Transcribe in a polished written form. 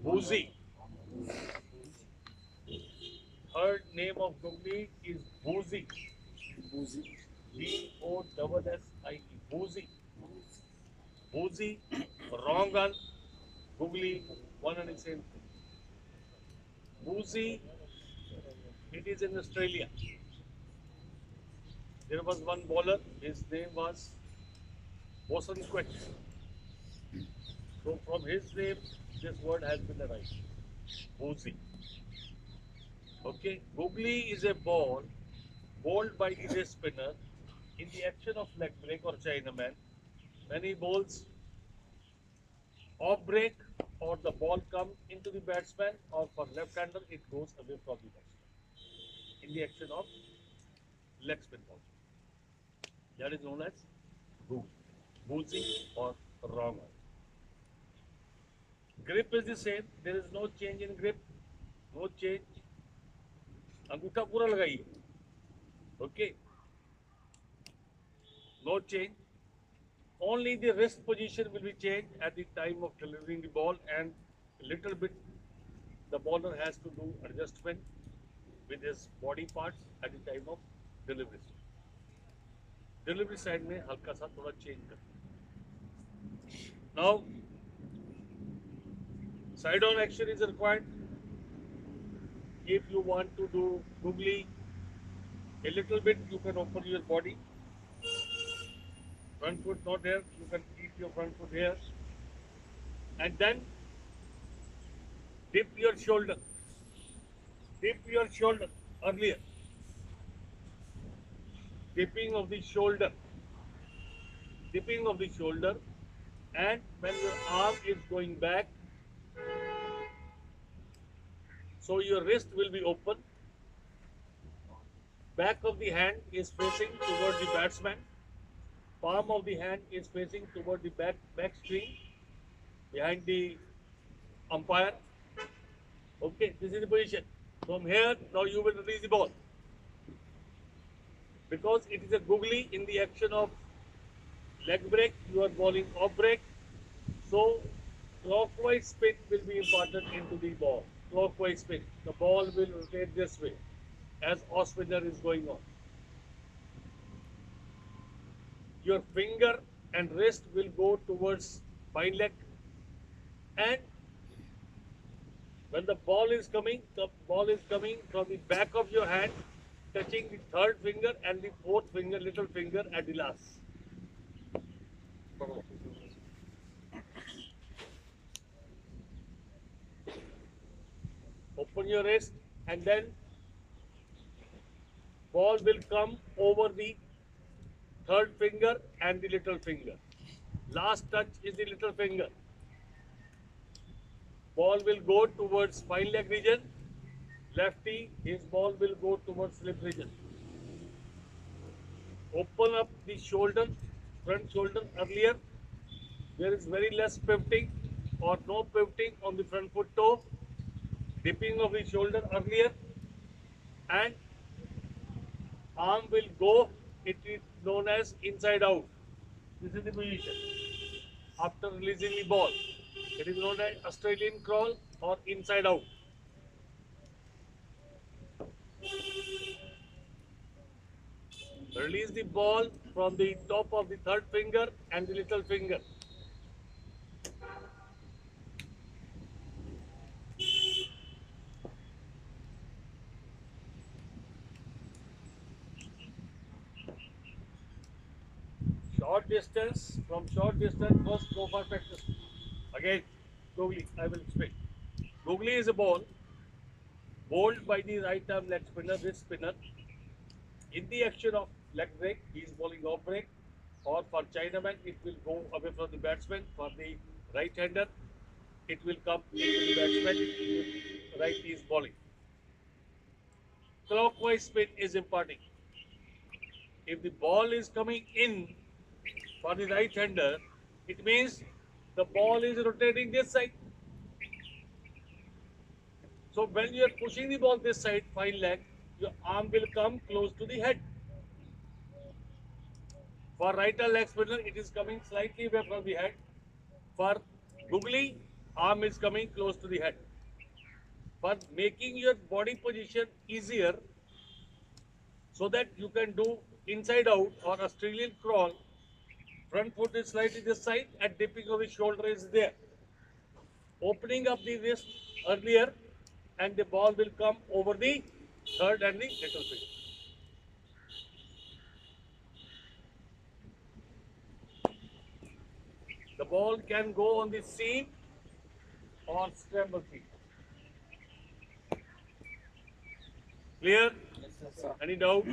Boozy. Third name of googly is Boozy. Boosie. Boozy. Boozy. Wrong one. Googly. One and the same thing. Boozy. It is in Australia. There was one bowler. His name was Bosun Quet. So from his name, this word has been derived. Boozy. Okay. Googly is a ball bowled by the spinner in the action of leg break or Chinaman. When he bowls off break or the ball comes into the batsman, or for left-hander it goes away from the batsman in the action of leg spin ball. That is known as boozy or wrong. Grip is the same. There is no change in grip. No change. अंगूठा पूरा लगाइए. Okay. No change. Only the wrist position will be changed at the time of delivering the ball, and a little bit the bowler has to do adjustment with his body parts at the time of delivery. Delivery side में हल्का सा थोड़ा change कर. Now, side on action is required. If you want to do googly a little bit, you can open your body. Front foot not here, you can keep your front foot here. And then dip your shoulder. Dip your shoulder earlier. Dipping of the shoulder. Dipping of the shoulder. And when your arm is going back, so your wrist will be open. Back of the hand is facing toward the batsman. Palm of the hand is facing toward the back screen behind the umpire. Okay, this is the position. From here, now you will release the ball. Because it is a googly in the action of leg break, you are bowling off break. So, clockwise spin will be imparted into the ball. Clockwise spin. The ball will rotate this way as off spinner is going on. Your finger and wrist will go towards fine leg, and when the ball is coming from the back of your hand, touching the third finger and the fourth finger, little finger at the last. Open your wrist, and then ball will come over the third finger and the little finger. Last touch is the little finger. Ball will go towards fine leg region. Lefty, his ball will go towards slip region. Open up the shoulder, front shoulder earlier. There is very less pivoting or no pivoting on the front foot toe. Dipping of the shoulder earlier, and arm will go. It is known as inside out. This is the position after releasing the ball. It is known as Australian crawl or inside out. Release the ball from the top of the third finger and the little finger. Short distance, from short distance, first go for practice. Again, googly, I will explain. Googly is a ball bowled by the right arm leg spinner, wrist spinner. In the action of leg break, he is bowling off break, or for Chinaman, it will go away from the batsman. For the right hander, it will come into the batsman. Right he is bowling. Clockwise spin is imparting. If the ball is coming in for the right hander, it means the ball is rotating this side. So when you are pushing the ball this side, fine leg, your arm will come close to the head. For right leg spinner, it is coming slightly away from the head. For googly, arm is coming close to the head. For making your body position easier, so that you can do inside out or Australian crawl, front foot is slightly this side and dipping of the shoulder is there. Opening up the wrist earlier and the ball will come over the third and the little finger. The ball can go on the seam or scramble feet. Clear? Yes, sir. Any doubt?